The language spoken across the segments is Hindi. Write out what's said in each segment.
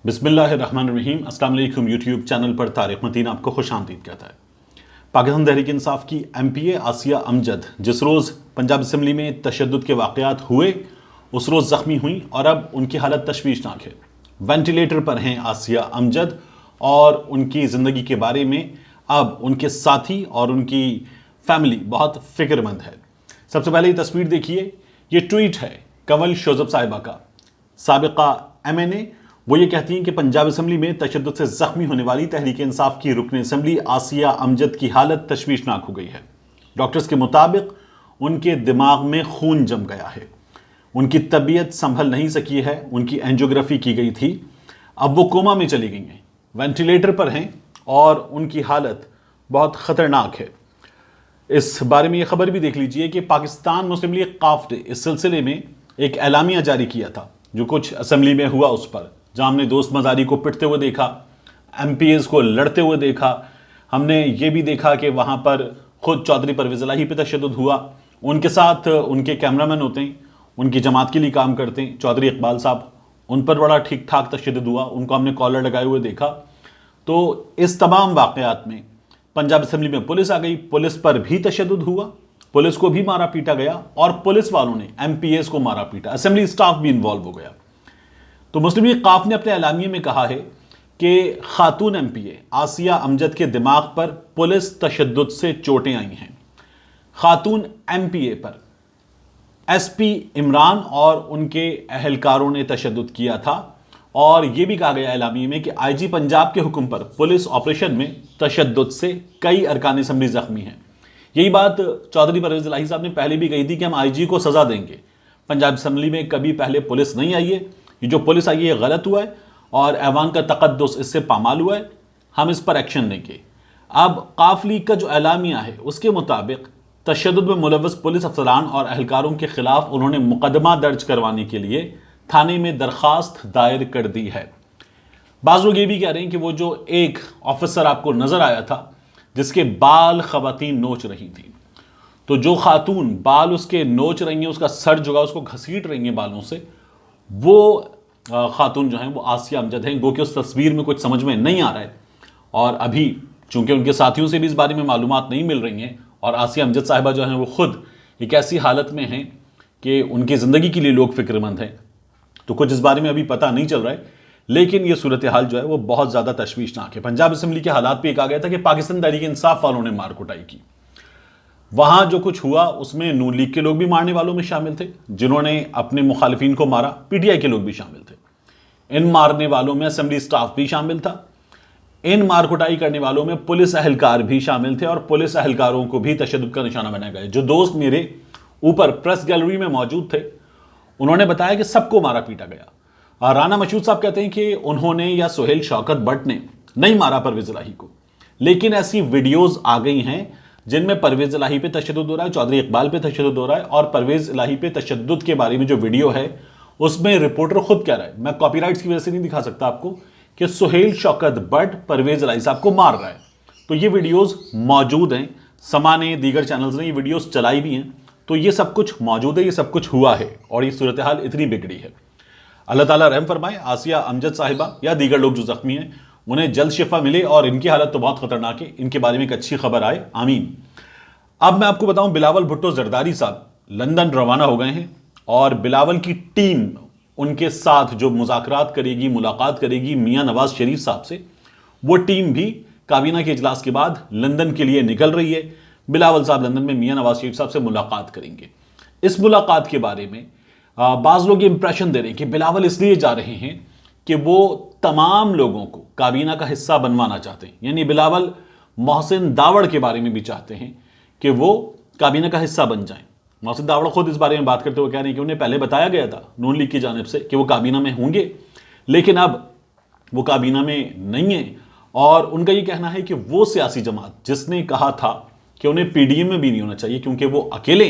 बिस्मिल्लाहिर्रहमानिर्रहीम। अस्सलाम वालेकुम। यूट्यूब चैनल पर तारिक मतीन आपको खुश आमदीद कहता है। पाकिस्तान तहरीक इंसाफ की MPA आसिया अमजद जिस रोज़ पंजाब असम्बली में तशद्दुद के वाक़यात हुए उस रोज़ ज़ख्मी हुई और अब उनकी हालत तशवीशनाक है। वेंटिलेटर पर हैं आसिया अमजद और उनकी ज़िंदगी के बारे में अब उनके साथी और उनकी फैमिली बहुत फ़िक्रमंद है। सबसे पहले ये तस्वीर देखिए, ये ट्वीट है कंवल शोज़ब साहिबा का, साबिक़ा MNA। वो ये कहती हैं कि पंजाब असम्बली में तशद्दुद से ज़ख्मी होने वाली तहरीक इंसाफ की रुकन असम्बली आसिया अमजद की हालत तशवीशनाक हो गई है। डॉक्टर्स के मुताबिक उनके दिमाग में खून जम गया है, उनकी तबीयत संभल नहीं सकी है, उनकी एंजियोग्राफी की गई थी, अब वो कोमा में चली गई हैं, वेंटिलेटर पर हैं और उनकी हालत बहुत ख़तरनाक है। इस बारे में ये खबर भी देख लीजिए कि पाकिस्तान मुस्लिम लीग काफ ने इस सिलसिले में एक एलामिया जारी किया था जो कुछ असम्बली में हुआ, उस पर जहाँ हमने दोस्त मजारी को पिटते हुए देखा, MPAs को लड़ते हुए देखा, हमने ये भी देखा कि वहाँ पर खुद चौधरी परवेज़ इलाही पे तशद्दुद हुआ। उनके साथ उनके कैमरामैन होते हैं, उनकी जमात के लिए काम करते हैं, चौधरी इकबाल साहब, उन पर बड़ा ठीक ठाक तशद्दुद हुआ, उनको हमने कॉलर लगाए हुए देखा। तो इस तमाम वाक़यात में पंजाब असम्बली में पुलिस आ गई, पुलिस पर भी तशद्दुद हुआ, पुलिस को भी मारा पीटा गया और पुलिस वालों ने MPAs को मारा पीटा, असेंबली स्टाफ भी इन्वॉल्व हो गया। तो मुस्लिम लीग काफ ने अपने एलामिये में कहा है कि खातून MPA आसिया अमजद के दिमाग पर पुलिस तशद्दुद से चोटें आई हैं। खातून MPA पर SP इमरान और उनके अहलकारों ने तशद्दुद किया था और यह भी कहा गया एलामिये में कि IG पंजाब के हुक्म पर पुलिस ऑपरेशन में तशद्दुद से कई अरकान असम्बली जख्मी हैं। यही बात चौधरी परवेज़ इलाही साहब ने पहले भी कही थी कि हम IG को सज़ा देंगे। पंजाब असम्बली में कभी पहले पुलिस नहीं आई है, ये जो पुलिस आई है ये गलत हुआ है और ऐवान का तकद्दुस इससे पामाल हुआ है, हम इस पर एक्शन लेंगे। अब काफ लीग का जो एलामिया है उसके मुताबिक तशद्दुद में मुलव्वस पुलिस अफसरान और अहलकारों के खिलाफ उन्होंने मुकदमा दर्ज करवाने के लिए थाने में दरखास्त दायर कर दी है। बाज़ लोग ये भी कह रहे हैं कि वो जो एक ऑफिसर आपको नजर आया था जिसके बाल खवातीन नोच रही थी, तो जो खातून बाल उसके नोच रही हैं, उसका सर जो है उसको घसीट रही हैं बालों से, वो खातून जो हैं वो आसिया अमजद हैं। गो कि उस तस्वीर में कुछ समझ में नहीं आ रहा है और अभी चूंकि उनके साथियों से भी इस बारे में मालूमात नहीं मिल रही हैं और आसिया अमजद साहिबा जो हैं वो खुद एक ऐसी हालत में हैं कि उनकी ज़िंदगी के लिए लोग फिक्रमंद हैं, तो कुछ इस बारे में अभी पता नहीं चल रहा है। लेकिन ये सूरत हाल जो है वो बहुत ज़्यादा तशवीशनाक है। पंजाब असम्बली के हालात पे कहा गया था कि पाकिस्तान तहरीक इंसाफ वालों ने मार कुटाई की। वहां जो कुछ हुआ उसमें नून लीग के लोग भी मारने वालों में शामिल थे जिन्होंने अपने मुखालिफिन को मारा, PTI के लोग भी शामिल थे। इन मारने वालों में असेंबली स्टाफ भी शामिल था, इन मार कुटाई करने वालों में पुलिस अहलकार भी शामिल थे और पुलिस अहलकारों को भी तशद्दुद का निशाना बनाया गया। जो दोस्त मेरे ऊपर प्रेस गैलरी में मौजूद थे उन्होंने बताया कि सबको मारा पीटा गया। राना मशहूद साहब कहते हैं कि उन्होंने या सुहेल शौकत भट्ट ने नहीं मारा परवेज़ इलाही को, लेकिन ऐसी वीडियोज आ गई हैं जिनमें परवेज़ इलाही पे तशद्दुद हो रहा है, चौधरी इकबाल पे तशद्दुद हो रहा है और परवेज़ इलाही पे तशद्दुद के बारे में जो वीडियो है उसमें रिपोर्टर खुद कह रहा है, मैं कॉपीराइट्स की वजह से नहीं दिखा सकता आपको, कि सुहेल शौकत भट्ट परवेज़ इलाही साहब को मार रहा है। तो ये वीडियोज़ मौजूद हैं, समा ने, दीगर चैनल्स ने ये वीडियोज़ चलाई भी हैं, तो ये सब कुछ मौजूद है, ये सब कुछ हुआ है और ये सूरत हाल इतनी बिगड़ी है। अल्लाह ताला रहम फरमाए, आसिया अमजद साहिबा या दीगर लोग जो जख्मी हैं उन्हें जल्द शिफा मिले और इनकी हालत तो बहुत खतरनाक है, इनके बारे में एक अच्छी खबर आए, आमीन। अब मैं आपको बताऊं, बिलावल भुट्टो जरदारी साहब लंदन रवाना हो गए हैं और बिलावल की टीम उनके साथ जो मुज़ाकरात करेगी, मुलाकात करेगी मियां नवाज शरीफ साहब से, वो टीम भी काबीना के इजलास के बाद लंदन के लिए निकल रही है। बिलावल साहब लंदन में मियां नवाज शरीफ साहब से मुलाकात करेंगे। इस मुलाकात के बारे में बाज़ लोग ये इंप्रेशन दे रहे हैं कि बिलावल इसलिए जा रहे हैं कि वो तमाम लोगों को काबीना का हिस्सा बनवाना चाहते हैं, यानी बिलावल मोहसिन दावड़ के बारे में भी चाहते हैं कि वो काबीना का हिस्सा बन जाएं। मोहसिन दावड़ खुद इस बारे में बात करते हुए कह रहे हैं कि उन्हें पहले बताया गया था नून लीग की जानिब से कि वो काबीना में होंगे, लेकिन अब वो काबीना में नहीं है और उनका ये कहना है कि वो सियासी जमात जिसने कहा था कि उन्हें PDM में भी नहीं होना चाहिए क्योंकि वो अकेले,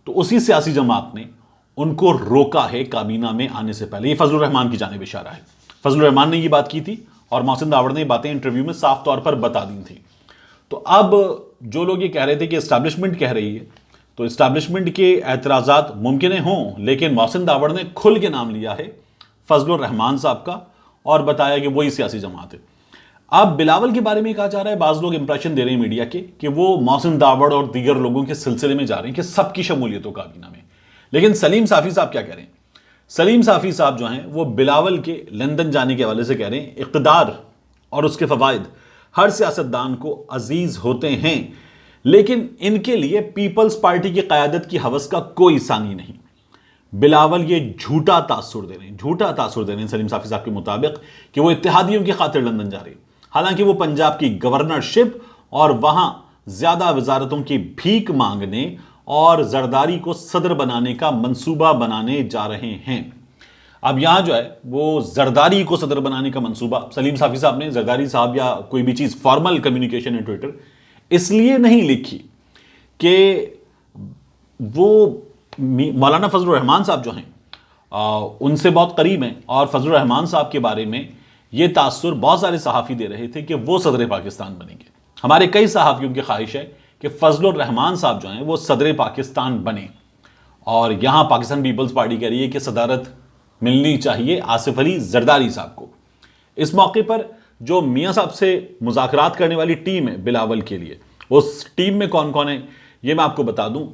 तो उसी सियासी जमात ने उनको रोका है काबीना में आने से पहले। ये फजलुर रहमान की जानिब इशारा है। फजलुर रहमान ने ये बात की थी और मोहसिन दावड़ ने ये बातें इंटरव्यू में साफ तौर पर बता दी थी। तो अब जो लोग ये कह रहे थे कि इस्टेब्लिशमेंट कह रही है, तो इस्टेब्लिशमेंट के एतराज़ात मुमकिन हों, लेकिन मोहसिन दावड़ ने खुल के नाम लिया है फजलुर रहमान साहब का और बताया कि वही सियासी जमात है। अब बिलावल के बारे में कहा जा रहा है, बाज लोग इंप्रेशन दे रहे हैं मीडिया के कि वो मोहसिन दावड़ और दीगर लोगों के सिलसिले में जा रहे हैं कि सबकी शमूलियत हो काबीना में। लेकिन सलीम साफी साहब क्या कह रहे हैं? सलीम साफी साहब जो हैं वो बिलावल के लंदन जाने के हवाले से कह रहे हैं इक़्तिदार और उसके फ़वाइद हर सियासतदान को अजीज होते हैं, लेकिन इनके लिए पीपल्स पार्टी की क़यादत की हवस का कोई सानी नहीं। बिलावल ये झूठा तासुर दे रहे हैं सलीम साफी साहब के मुताबिक कि वो इत्तेहादियों की खातिर लंदन जा रहे हैं, हालांकि वो पंजाब की गवर्नरशिप और वहां ज्यादा वजारतों की भीख मांगने और जरदारी को सदर बनाने का मंसूबा बनाने जा रहे हैं। अब यहां जो है वो जरदारी को सदर बनाने का मंसूबा सलीम साफी साहब ने, जरदारी साहब या कोई भी चीज फॉर्मल कम्युनिकेशन इन ट्विटर, इसलिए नहीं लिखी कि वो मौलाना फजलुर रहमान साहब जो हैं उनसे बहुत करीब हैं और फजलुर रहमान साहब के बारे में ये तासुर बहुत सारे सहाफ़ी दे रहे थे कि वो सदर पाकिस्तान बनेंगे। हमारे कई सहाफ़ियों की ख्वाहिश है कि फजलुर रहमान साहब जो हैं वो सदर पाकिस्तान बने, और यहाँ पाकिस्तान पीपल्स पार्टी कह रही है कि सदारत मिलनी चाहिए आसिफ अली जरदारी साहब को। इस मौके पर जो मियाँ साहब से मुज़ाकरात करने वाली टीम है बिलावल के लिए, उस टीम में कौन कौन है ये मैं आपको बता दूं।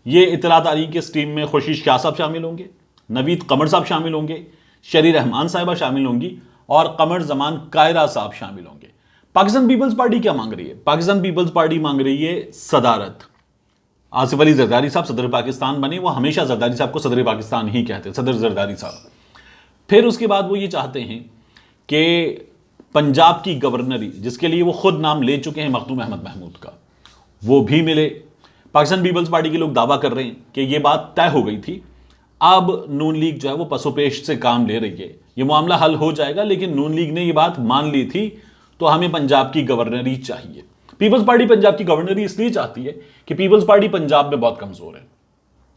ये इतलात आ रही कि इस टीम में खुर्शीद शाह साहब शामिल होंगे, नवीद कमर साहब शामिल होंगे, शरी रहमान साहिबा शामिल होंगी और कमर जमान कायरा साहब शामिल होंगे। पाकिस्तान पीपल्स पार्टी क्या मांग रही है? पाकिस्तान पीपल्स पार्टी मांग रही है सदारत। आसिफ अली जरदारी साहब सदर पाकिस्तान बने, वो हमेशा जरदारी साहब को सदर पाकिस्तान ही कहते हैं, सदर जरदारी साहब। फिर उसके बाद वो ये चाहते हैं कि पंजाब की गवर्नरी, जिसके लिए वो खुद नाम ले चुके हैं मखदूम अहमद महमूद का, वो भी मिले। पाकिस्तान पीपल्स पार्टी के लोग दावा कर रहे हैं कि ये बात तय हो गई थी, अब नून लीग जो है वो पसोपेश से काम ले रही है, ये मामला हल हो जाएगा, लेकिन नून लीग ने ये बात मान ली थी तो हमें पंजाब की गवर्नरी चाहिए। पीपल्स पार्टी पंजाब की गवर्नरी इसलिए चाहती है कि पीपल्स पार्टी पंजाब में बहुत कमजोर है।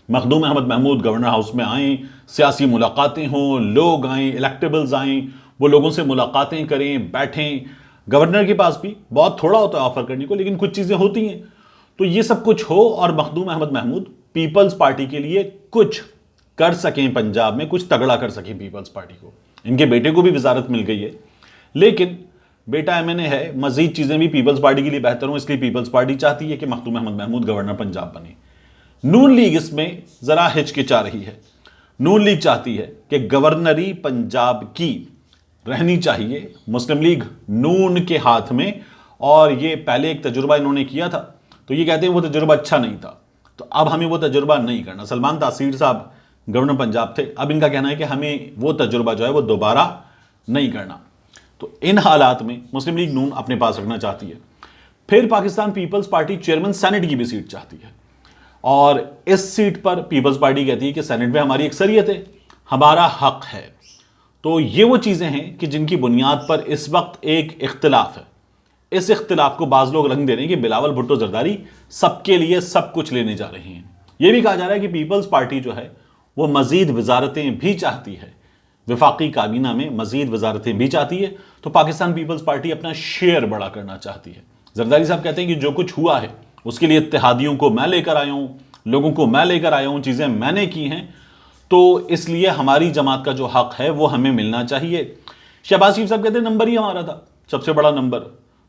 मखदूम अहमद महमूद गवर्नर हाउस में आए, सियासी मुलाकातें हों, लोग आएँ, इलेक्टेबल्स आएँ, वो लोगों से मुलाकातें करें, बैठें। गवर्नर के पास भी बहुत थोड़ा होता है ऑफर करने को, लेकिन कुछ चीज़ें होती हैं, तो ये सब कुछ हो और मखदूम अहमद महमूद पीपल्स पार्टी के लिए कुछ कर सकें, पंजाब में कुछ तगड़ा कर सकें पीपल्स पार्टी को। इनके बेटे को भी वजारत मिल गई है, लेकिन बेटा एमएनए है, मजीद चीज़ें भी पीपल्स पार्टी के लिए बेहतर हों, इसलिए पीपल्स पार्टी चाहती है कि मखदूम अहमद महमूद गवर्नर पंजाब बने। नून लीग इसमें ज़रा हिचकिचा रही है। नून लीग चाहती है कि गवर्नरी पंजाब की रहनी चाहिए मुस्लिम लीग नून के हाथ में, और ये पहले एक तजुर्बा इन्होंने किया था, तो ये कहते हैं वो तजुर्बा अच्छा नहीं था, तो अब हमें वो तजुर्बा नहीं करना। सलमान तासीर साहब गवर्नर पंजाब थे, अब इनका कहना है कि हमें वो तजुर्बा जो है वो दोबारा नहीं करना। तो इन हालात में मुस्लिम लीग नून अपने पास रखना चाहती है। फिर Pakistan peoples party chairman senate की भी सीट चाहती है, और इस सीट पर पीपल्स पार्टी कहती है कि सेनेट में हमारी अक्सरियत है, हमारा हक है। तो ये वो चीज़ें हैं कि जिनकी बुनियाद पर इस वक्त एक इख्तिलाफ है। इस इख्तिलाफ को बाज़ लोग रंग दे रहे हैं कि बिलावल भुट्टो जरदारी सबके लिए सब कुछ लेने जा रहे हैं। यह भी कहा जा रहा है कि पीपल्स पार्टी जो है वो मज़ीद वजारतें भी चाहती है, वफाकी काबीना में मज़ीद वजारतें भी चाहती है, तो पाकिस्तान पीपल्स पार्टी अपना शेयर बड़ा करना चाहती है। जरदारी साहब कहते हैं कि जो कुछ हुआ है उसके लिए इत्तेहादियों को मैं लेकर आया हूँ, लोगों को मैं लेकर आया हूँ, चीज़ें मैंने की हैं, तो इसलिए हमारी जमात का जो हक है वो हमें मिलना चाहिए। शहबाज शरीफ साहब कहते हैं नंबर ही हमारा था, सबसे बड़ा नंबर।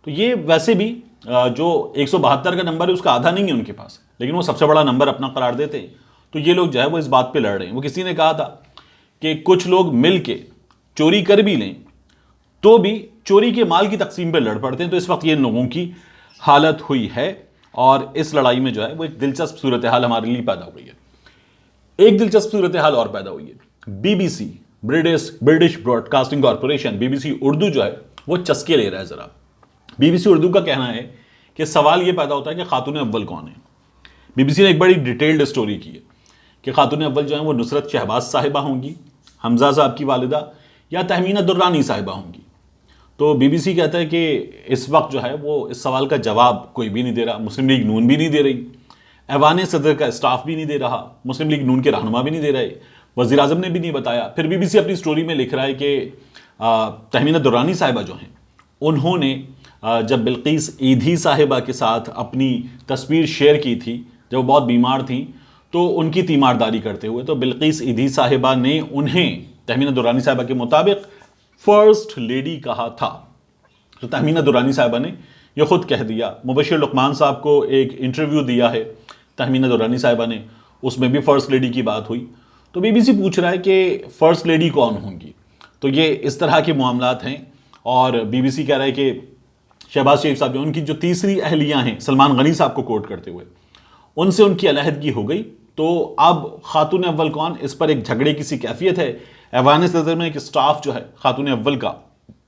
तो ये वैसे भी जो 172 का नंबर है उसका आधा नहीं है उनके पास, लेकिन वो सबसे बड़ा नंबर अपना करार देते हैं। तो ये लोग जो है वो इस बात पे लड़ रहे हैं। वो किसी ने कहा था कि कुछ लोग मिल के चोरी कर भी लें तो भी चोरी के माल की तकसीम पे लड़ पड़ते हैं। तो इस वक्त ये लोगों की हालत हुई है, और इस लड़ाई में जो है वो एक दिलचस्प सूरत हाल हमारे लिए पैदा हो गई है। एक दिलचस्प सूरत हाल और पैदा हुई है। BBC British broadcasting corporation BBC Urdu जो है वो चस्के ले रहा है ज़रा। BBC उर्दू का कहना है कि सवाल ये पैदा होता है कि खातून अव्वल कौन है। BBC ने एक बड़ी डिटेल्ड स्टोरी की है कि खातून अव्वल जो है वो नुसरत शहबाज साहिबा होंगी, हमजा साहब की वालिदा, या तहमीना दुर्रानी साहिबा होंगी। तो BBC कहता है कि इस वक्त जो है वो इस सवाल का जवाब कोई भी नहीं दे रहा। मुस्लिम लीग नून भी नहीं दे रही, ऐवान सदर का स्टाफ भी नहीं दे रहा, मुस्लिम लीग नून के रहनुमा भी नहीं दे रहे, वज़ीर आज़म ने भी नहीं बताया। फिर BBC अपनी स्टोरी में लिख रहा है कि तहमीना दुर्रानी साहिबा जो हैं उन्होंने जब बिल्किस ईधी साहिबा के साथ अपनी तस्वीर शेयर की थी, जब वो बहुत बीमार थी, तो उनकी तीमारदारी करते हुए तो बिल्किस ईधी साहिबा ने उन्हें तहमीना दुर्रानी साहिबा के मुताबिक फर्स्ट लेडी कहा था। तो तहमीना दुरानी साहिबा ने यह खुद कह दिया। मुबशिर लुकमान साहब को एक इंटरव्यू दिया है तहमीना दुरानी साहिबा ने, उसमें भी फर्स्ट लेडी की बात हुई। तो बीबीसी पूछ रहा है कि फर्स्ट लेडी कौन होंगी। तो ये इस तरह के मामलात हैं और बीबीसी कह रहा है कि शहबाज शरीफ साहब जो उनकी जो तीसरी अहलिया हैं, सलमान गनी साहब को कोट करते हुए, उनसे उनकी अलहदगी हो गई। तो अब खातून अव्वल कौन, इस पर एक झगड़े की सी कैफियत है। ऐवान नज़र में एक स्टाफ जो है खातून अव्वल का,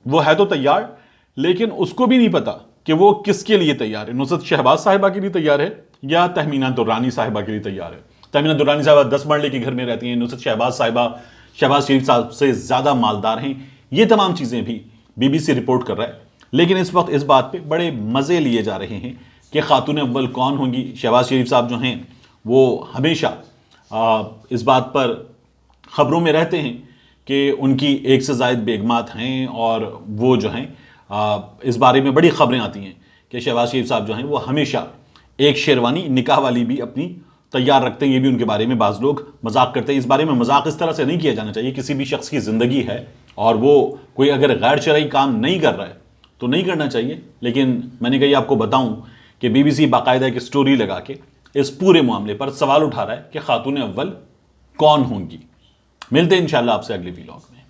वो है तो तैयार, लेकिन उसको भी नहीं पता कि वो किसके लिए तैयार है। नुसरत शहबाज साहिबा के लिए तैयार है या तहमीना दुरानी साहिबा के लिए तैयार है। तहमीना दुरानी साहिबा 10 मरले के घर में रहती हैं, नुसरत शहबाज साहिबा शहबाज शरीफ साहब से ज़्यादा मालदार हैं। ये तमाम चीज़ें भी बीबीसी रिपोर्ट कर रहा है। लेकिन इस वक्त इस बात पे बड़े मज़े लिए जा रहे हैं कि खातून अव्वल कौन होंगी। शहबाज शरीफ साहब जो हैं वो हमेशा इस बात पर ख़बरों में रहते हैं कि उनकी एक से ज़ायद बेगमात हैं और वो जो हैं इस बारे में बड़ी ख़बरें आती हैं कि शहबाज शरीफ साहब जो हैं वो हमेशा एक शेरवानी निकाह वाली भी अपनी तैयार रखते हैं। ये भी उनके बारे में बाज़ लोग मजाक करते हैं। इस बारे में मजाक इस तरह से नहीं किया जाना चाहिए। किसी भी शख्स की ज़िंदगी है और वो कोई अगर गैर शरई काम नहीं कर रहा है तो नहीं करना चाहिए। लेकिन मैंने कही आपको बताऊं कि बीबीसी बाकायदा एक स्टोरी लगा के इस पूरे मामले पर सवाल उठा रहा है कि खातून अव्वल कौन होंगी। मिलते हैं इंशाल्लाह आपसे अगले व्लॉग में।